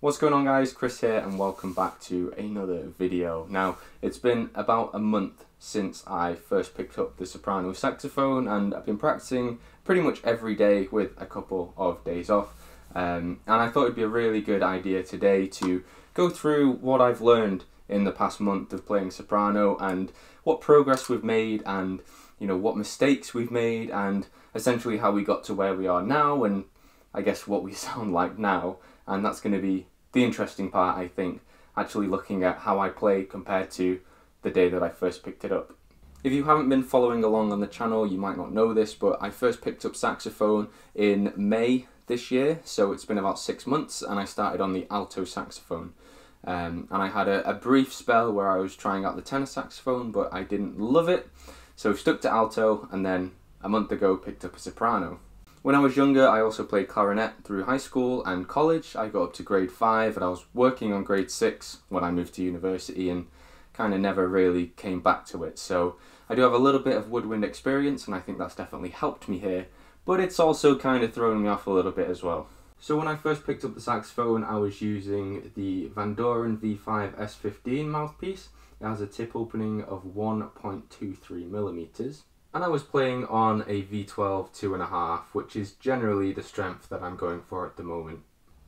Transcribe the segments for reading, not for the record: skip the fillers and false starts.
What's going on guys, Chris here and welcome back to another video. Now, it's been about a month since I first picked up the Soprano saxophone and I've been practicing pretty much every day with a couple of days off. And I thought it'd be a really good idea today to go through what I've learned in the past month of playing soprano and what progress we've made and what mistakes we've made and essentially how we got to where we are now and I guess what we sound like now. And that's going to be the interesting part, I think, actually looking at how I play compared to the day that I first picked it up. If you haven't been following along on the channel, you might not know this, but I first picked up saxophone in May this year, so it's been about 6 months, and I started on the alto saxophone. And I had a brief spell where I was trying out the tenor saxophone, but I didn't love it, so stuck to alto, and then a month ago picked up a soprano. When I was younger, I also played clarinet through high school and college. I got up to grade 5 and I was working on grade 6 when I moved to university and kind of never really came back to it. So I do have a little bit of woodwind experience and I think that's definitely helped me here, but it's also kind of thrown me off a little bit as well. So when I first picked up the saxophone, I was using the Van Doren V5 S15 mouthpiece. It has a tip opening of 1.23mm. And I was playing on a V12 2.5, which is generally the strength that I'm going for at the moment.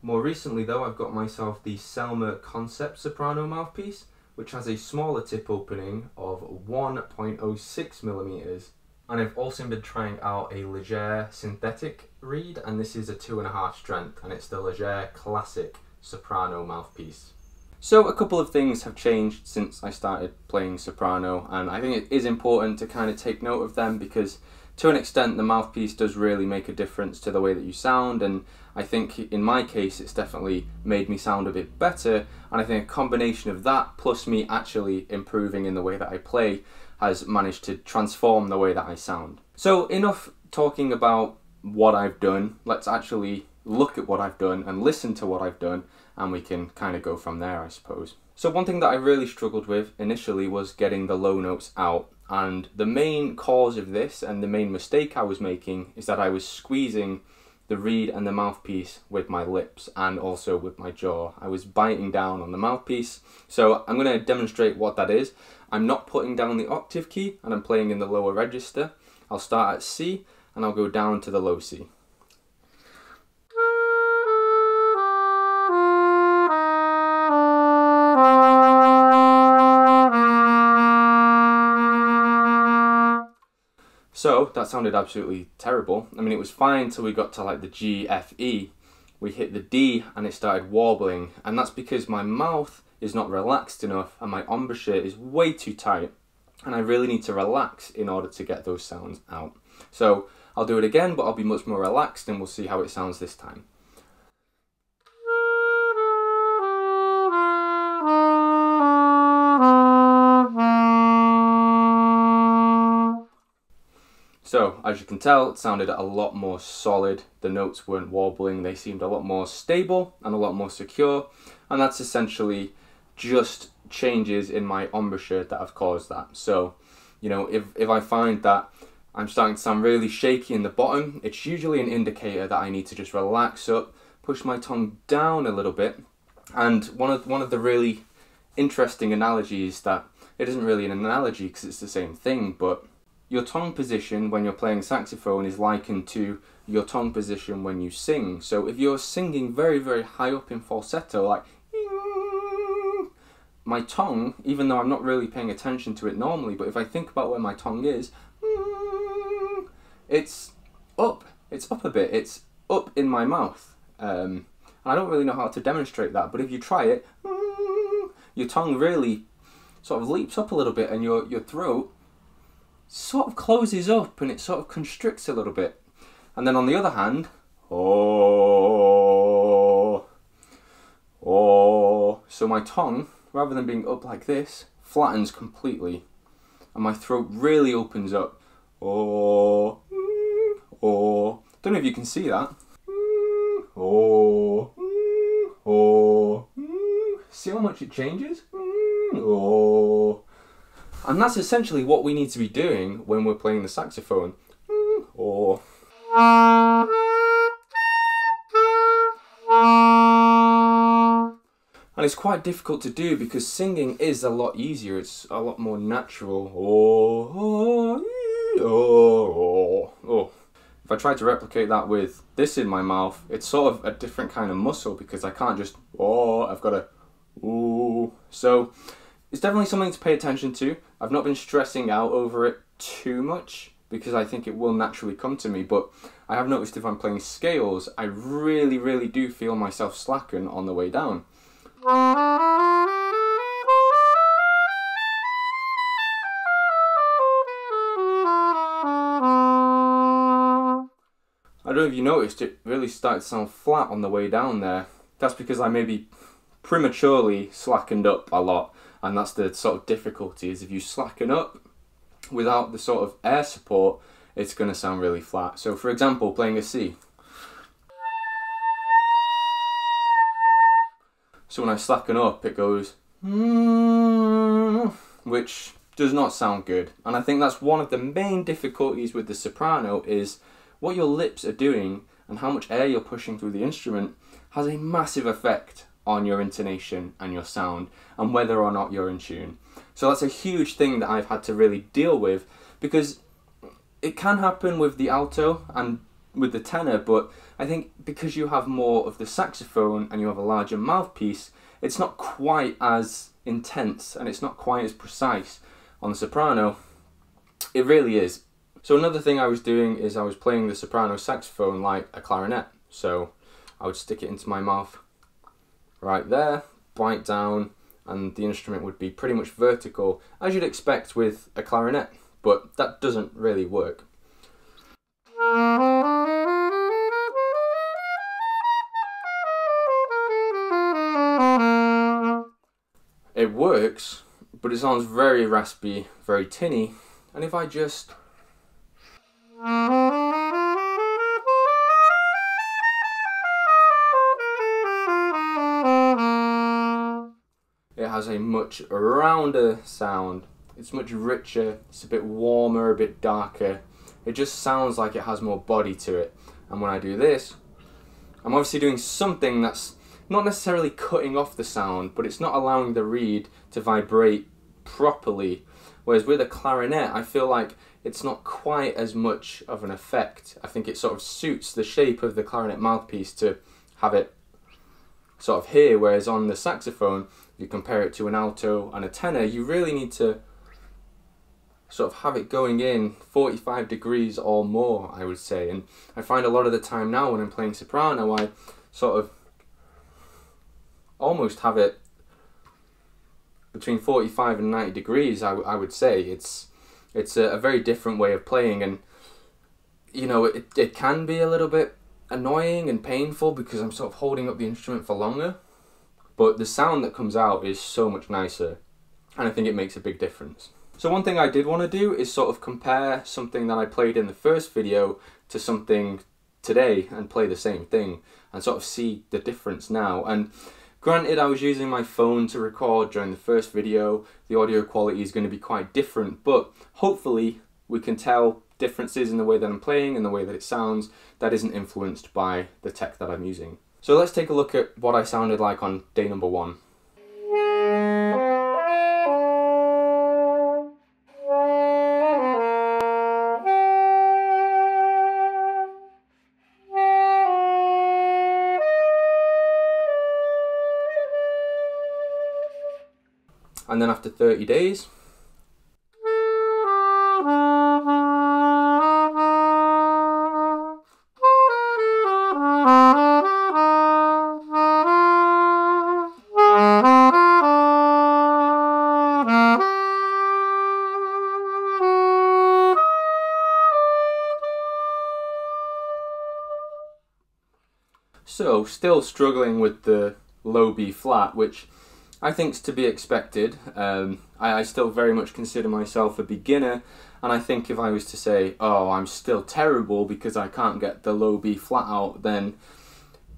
More recently though, I've got myself the Selmer Concept Soprano mouthpiece, which has a smaller tip opening of 1.06mm. And I've also been trying out a Legère synthetic reed, and this is a 2.5 strength, and it's the Legère Classic Soprano mouthpiece. So a couple of things have changed since I started playing soprano, and I think it is important to kind of take note of them because to an extent the mouthpiece does really make a difference to the way that you sound, and I think in my case it's definitely made me sound a bit better, and I think a combination of that plus me actually improving in the way that I play has managed to transform the way that I sound. So enough talking about what I've done, let's actually look at what I've done and listen to what I've done, and we can kind of go from there, I suppose. So one thing that I really struggled with initially was getting the low notes out, and the main cause of this and the main mistake I was making is that I was squeezing the reed and the mouthpiece with my lips and also with my jaw. I was biting down on the mouthpiece. So I'm going to demonstrate what that is. I'm not putting down the octave key and I'm playing in the lower register. I'll start at C and I'll go down to the low C. So that sounded absolutely terrible. I mean, it was fine until we got to like the G, F, E. We hit the D and it started warbling, and that's because my mouth is not relaxed enough and my embouchure is way too tight, and I really need to relax in order to get those sounds out. So I'll do it again, but I'll be much more relaxed and we'll see how it sounds this time. So, as you can tell, it sounded a lot more solid, the notes weren't wobbling, they seemed a lot more stable and a lot more secure, and that's essentially just changes in my embouchure that have caused that. So, if I find that I'm starting to sound really shaky in the bottom, it's usually an indicator that I need to just relax up, push my tongue down a little bit, and one of the really interesting analogies that, it isn't really an analogy because it's the same thing, but your tongue position when you're playing saxophone is likened to your tongue position when you sing. So if you're singing very, very high up in falsetto, like my tongue, even though I'm not really paying attention to it normally, but if I think about where my tongue is, it's up a bit, it's up in my mouth. And I don't really know how to demonstrate that, but if you try it, your tongue really sort of leaps up a little bit and your throat sort of closes up and it sort of constricts a little bit. And then on the other hand, oh, so my tongue, rather than being up like this, flattens completely and my throat really opens up. Oh, don't know if you can see that. See how much it changes? And that's essentially what we need to be doing when we're playing the saxophone. And it's quite difficult to do because singing is a lot easier, it's a lot more natural. Oh, oh, oh, oh. If I try to replicate that with this in my mouth, it's sort of a different kind of muscle because I can't just, oh, I've got to, ooh. So it's definitely something to pay attention to. I've not been stressing out over it too much because I think it will naturally come to me, but I have noticed if I'm playing scales, I really do feel myself slacken on the way down. I don't know if you noticed, it really started to sound flat on the way down there. That's because I maybe prematurely slackened up a lot, and that's the sort of difficulty, is if you slacken up without the sort of air support, it's going to sound really flat. So for example, playing a C. So when I slacken up, it goes, which does not sound good. And I think that's one of the main difficulties with the soprano, is what your lips are doing and how much air you're pushing through the instrument has a massive effect on your intonation and your sound and whether or not you're in tune. So that's a huge thing that I've had to really deal with, because it can happen with the alto and with the tenor, but I think because you have more of the saxophone and you have a larger mouthpiece, it's not quite as intense and it's not quite as precise. On the soprano, it really is. So another thing I was doing is I was playing the soprano saxophone like a clarinet. So I would stick it into my mouth right there, bite down, and the instrument would be pretty much vertical, as you'd expect with a clarinet, but that doesn't really work. It works, but it sounds very raspy, very tinny, and if I just... it has a much rounder sound. It's much richer, it's a bit warmer, a bit darker. It just sounds like it has more body to it. And when I do this, I'm obviously doing something that's not necessarily cutting off the sound, but it's not allowing the reed to vibrate properly. Whereas with a clarinet, I feel like it's not quite as much of an effect. I think it sort of suits the shape of the clarinet mouthpiece to have it sort of here, whereas on the saxophone, if you compare it to an alto and a tenor, you really need to sort of have it going in 45 degrees or more, I would say. And I find a lot of the time now when I'm playing soprano, I sort of almost have it between 45 and 90 degrees, I would say. It's a very different way of playing, and you know, it can be a little bit annoying and painful because I'm sort of holding up the instrument for longer, but the sound that comes out is so much nicer, and I think it makes a big difference. So one thing I did want to do is sort of compare something that I played in the first video to something today and play the same thing and sort of see the difference now. And granted, I was using my phone to record during the first video, the audio quality is going to be quite different, but hopefully we can tell differences in the way that I'm playing and the way that it sounds that isn't influenced by the tech that I'm using. So let's take a look at what I sounded like on day number 1. And then after 30 days, so still struggling with the low B flat, which I think is to be expected. I still very much consider myself a beginner, and I think if I was to say, oh, I'm still terrible because I can't get the low B flat out, then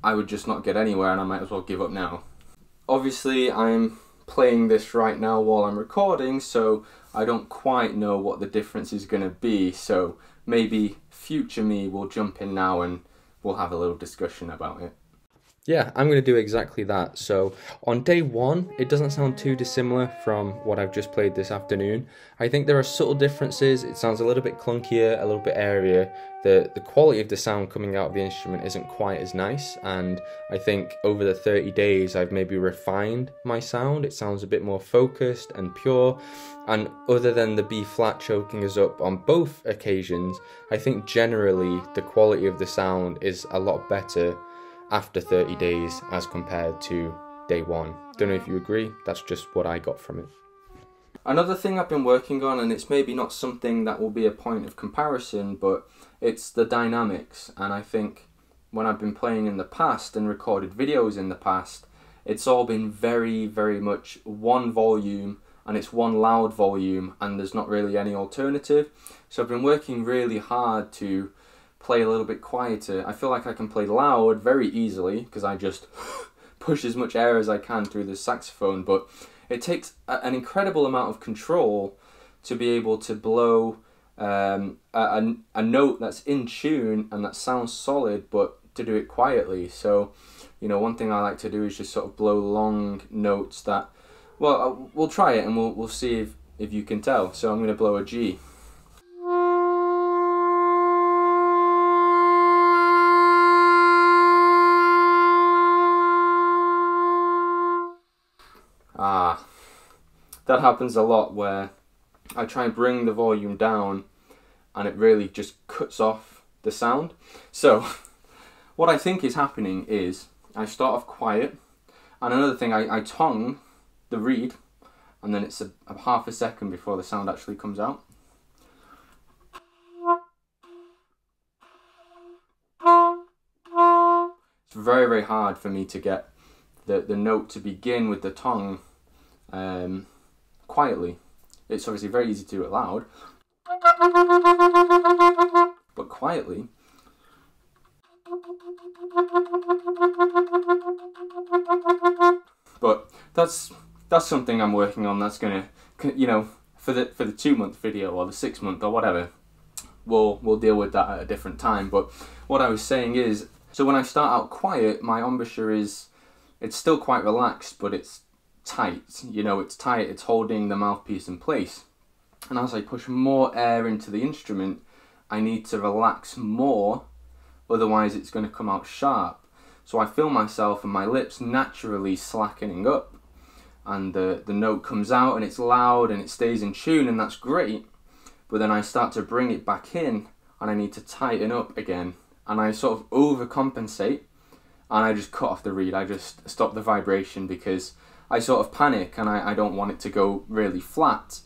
I would just not get anywhere and I might as well give up now. Obviously, I'm playing this right now while I'm recording, so I don't quite know what the difference is going to be, so maybe future me will jump in now and we'll have a little discussion about it. Yeah, I'm going to do exactly that. So on day one, it doesn't sound too dissimilar from what I've just played this afternoon. I think there are subtle differences. It sounds a little bit clunkier, a little bit airier. The quality of the sound coming out of the instrument isn't quite as nice, and I think over the 30 days I've maybe refined my sound. It sounds a bit more focused and pure, and other than the B flat choking us up on both occasions, I think generally the quality of the sound is a lot better after 30 days as compared to day one. Don't know if you agree, that's just what I got from it. Another thing I've been working on, and it's maybe not something that will be a point of comparison, but it's the dynamics. And I think when I've been playing in the past and recorded videos in the past, it's all been very, very much one volume, and it's one loud volume, and there's not really any alternative. So I've been working really hard to play a little bit quieter. I feel like I can play loud very easily because I just push as much air as I can through the saxophone, but it takes an incredible amount of control to be able to blow a note that's in tune and that sounds solid, but to do it quietly. So, you know, one thing I like to do is just sort of blow long notes that, well, we'll try it and we'll see if you can tell. So I'm going to blow a G. That happens a lot where I try and bring the volume down and it really just cuts off the sound. So what I think is happening is I start off quiet, and another thing, I tongue the reed, and then it's a half a second before the sound actually comes out. It's very, very hard for me to get the note to begin with the tongue quietly. It's obviously very easy to do it loud, but quietly. But that's something I'm working on. That's gonna, you know, for the 2-month video or the 6-month or whatever, we'll deal with that at a different time. But what I was saying is, so when I start out quiet, my embouchure it's still quite relaxed, but it's tight. You know, it's tight. It's holding the mouthpiece in place. And as I push more air into the instrument, I need to relax more, otherwise it's going to come out sharp. So I feel myself and my lips naturally slackening up, and the note comes out and it's loud and it stays in tune, and that's great. But then I start to bring it back in and I need to tighten up again, and I sort of overcompensate and I just cut off the reed. I just stop the vibration because I sort of panic and I don't want it to go really flat.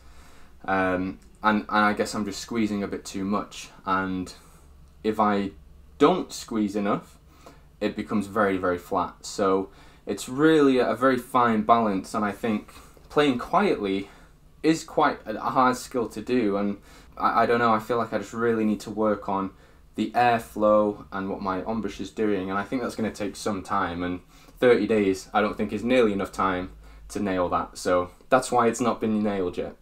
And I guess I'm just squeezing a bit too much, and if I don't squeeze enough, it becomes very, very flat. So it's really a very fine balance, and I think playing quietly is quite a hard skill to do, and I don't know, I feel like I just really need to work on the airflow and what my embouchure is doing, and I think that's going to take some time, and 30 days I don't think is nearly enough time to nail that, so that's why it's not been nailed yet.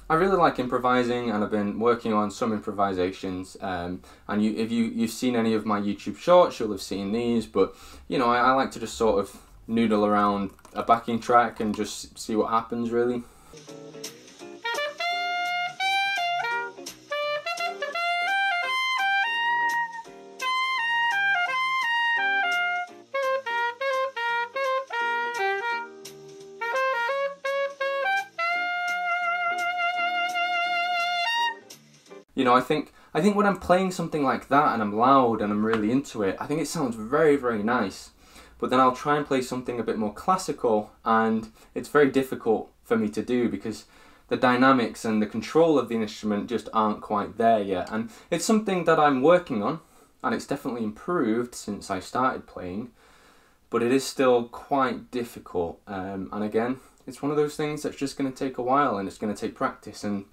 I really like improvising, and I've been working on some improvisations, and if you've seen any of my YouTube shorts, you'll have seen these, but you know, I like to just sort of noodle around a backing track and just see what happens, really. You know, I think when I'm playing something like that and I'm loud and I'm really into it, I think it sounds very, very nice. But then I'll try and play something a bit more classical, and it's very difficult for me to do because the dynamics and the control of the instrument just aren't quite there yet. And it's something that I'm working on, and it's definitely improved since I started playing, but it is still quite difficult. And again, it's one of those things that's just going to take a while, and it's going to take practice, and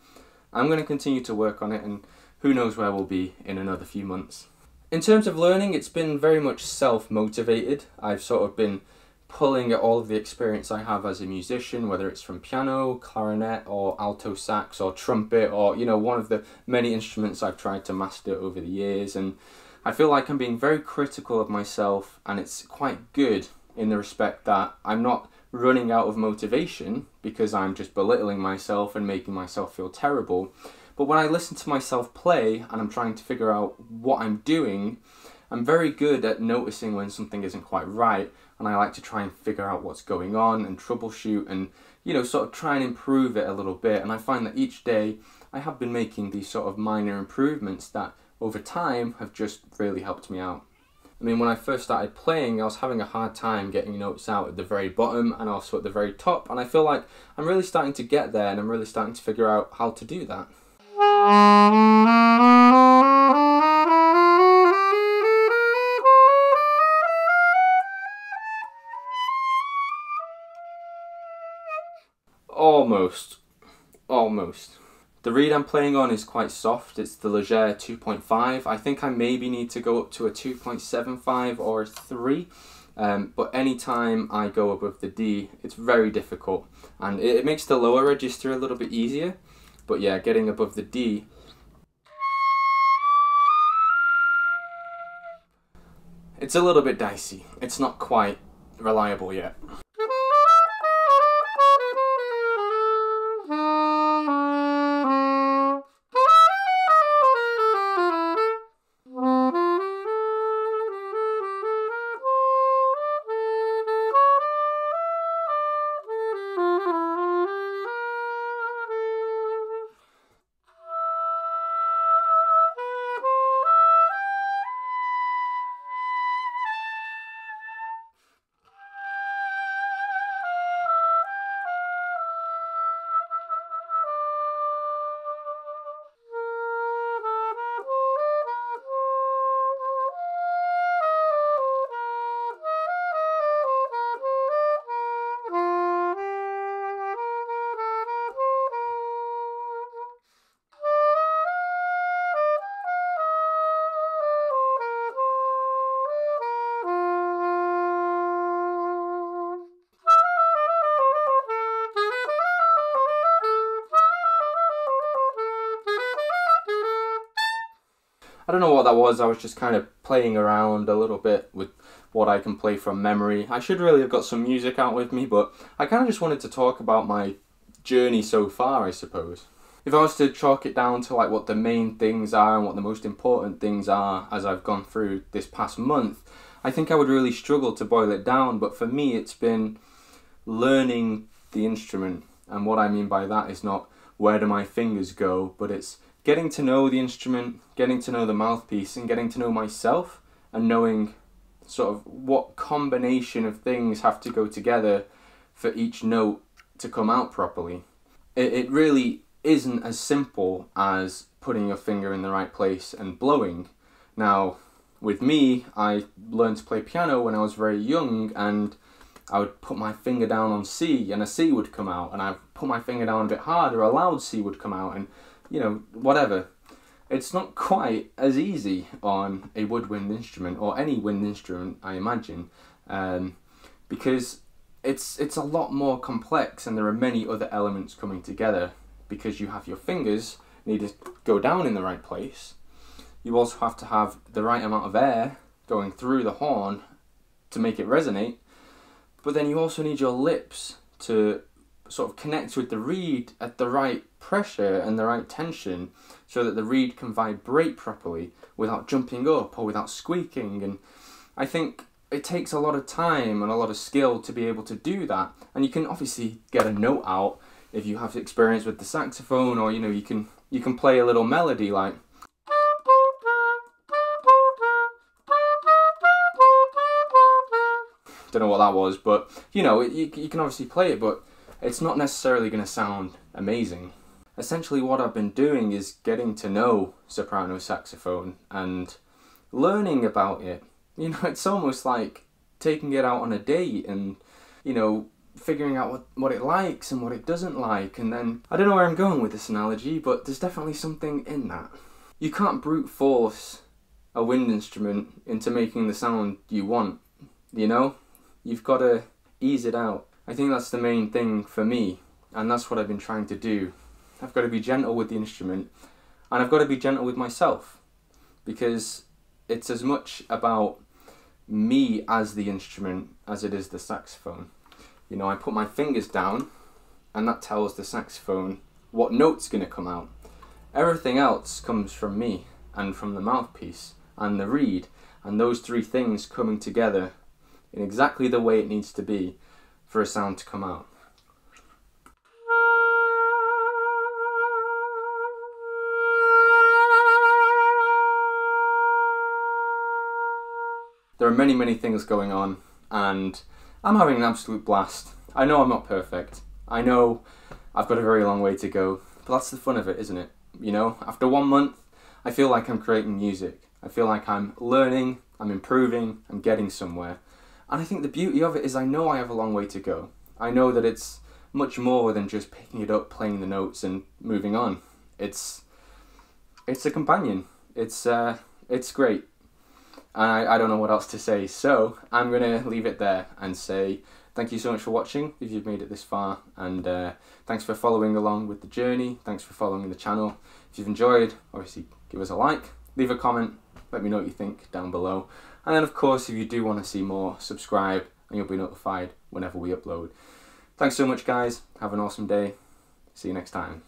I'm going to continue to work on it, and who knows where we'll be in another few months. In terms of learning, it's been very much self-motivated. I've sort of been pulling at all of the experience I have as a musician, whether it's from piano, clarinet, or alto sax, or trumpet, or, you know, one of the many instruments I've tried to master over the years. And I feel like I'm being very critical of myself, and it's quite good in the respect that I'm not running out of motivation because I'm just belittling myself and making myself feel terrible. But when I listen to myself play and I'm trying to figure out what I'm doing, I'm very good at noticing when something isn't quite right, and I like to try and figure out what's going on and troubleshoot and, you know, sort of try and improve it a little bit. And I find that each day I have been making these sort of minor improvements that over time have just really helped me out. I mean, when I first started playing, I was having a hard time getting notes out at the very bottom and also at the very top, and I feel like I'm really starting to get there, and I'm really starting to figure out how to do that. Almost. The reed I'm playing on is quite soft. It's the Legère 2.5. I think I maybe need to go up to a 2.75 or a 3. But anytime I go above the D, it's very difficult. And it makes the lower register a little bit easier. But yeah, getting above the D, it's a little bit dicey. It's not quite reliable yet. I don't know what that was. I was just kind of playing around a little bit with what I can play from memory. I should really have got some music out with me, but I kind of just wanted to talk about my journey so far, I suppose. If I was to chalk it down to like what the main things are and what the most important things are as I've gone through this past month, I think I would really struggle to boil it down. But for me, it's been learning the instrument. And what I mean by that is not where do my fingers go, but it's getting to know the instrument, getting to know the mouthpiece, and getting to know myself, and knowing sort of what combination of things have to go together for each note to come out properly. It really isn't as simple as putting your finger in the right place and blowing. Now, with me, I learned to play piano when I was very young, and I would put my finger down on C and a C would come out, and I'd put my finger down a bit harder, a loud C would come out, and you know, whatever. It's not quite as easy on a woodwind instrument, or any wind instrument, I imagine, because it's a lot more complex, and there are many other elements coming together, because you have your fingers need to go down in the right place. You also have to have the right amount of air going through the horn to make it resonate, but then you also need your lips to sort of connect with the reed at the right pressure and the right tension so that the reed can vibrate properly without jumping up or without squeaking. And I think it takes a lot of time and a lot of skill to be able to do that. And you can obviously get a note out if you have experience with the saxophone, or you know, you can play a little melody like don't know what that was, but you know, you can obviously play it, but it's not necessarily going to sound amazing. Essentially what I've been doing is getting to know soprano saxophone and learning about it. You know, it's almost like taking it out on a date and, you know, figuring out what it likes and what it doesn't like. And then, I don't know where I'm going with this analogy, but there's definitely something in that. You can't brute force a wind instrument into making the sound you want, you know? You've got to ease it out. I think that's the main thing for me, and that's what I've been trying to do. I've got to be gentle with the instrument, and I've got to be gentle with myself, because it's as much about me as the instrument as it is the saxophone. You know, I put my fingers down and that tells the saxophone what note's going to come out. Everything else comes from me and from the mouthpiece and the reed, and those three things coming together in exactly the way it needs to be for a sound to come out. There are many, many things going on, and I'm having an absolute blast. I know I'm not perfect. I know I've got a very long way to go, but that's the fun of it, isn't it? You know, after 1 month, I feel like I'm creating music. I feel like I'm learning, I'm improving, I'm getting somewhere. And I think the beauty of it is I know I have a long way to go. I know that it's much more than just picking it up, playing the notes and moving on. It's a companion. It's great. And I don't know what else to say, so I'm going to leave it there and say thank you so much for watching if you've made it this far, and thanks for following along with the journey, thanks for following the channel. If you've enjoyed, obviously give us a like, leave a comment, let me know what you think down below, and then of course if you do want to see more, subscribe and you'll be notified whenever we upload. Thanks so much guys, have an awesome day, see you next time.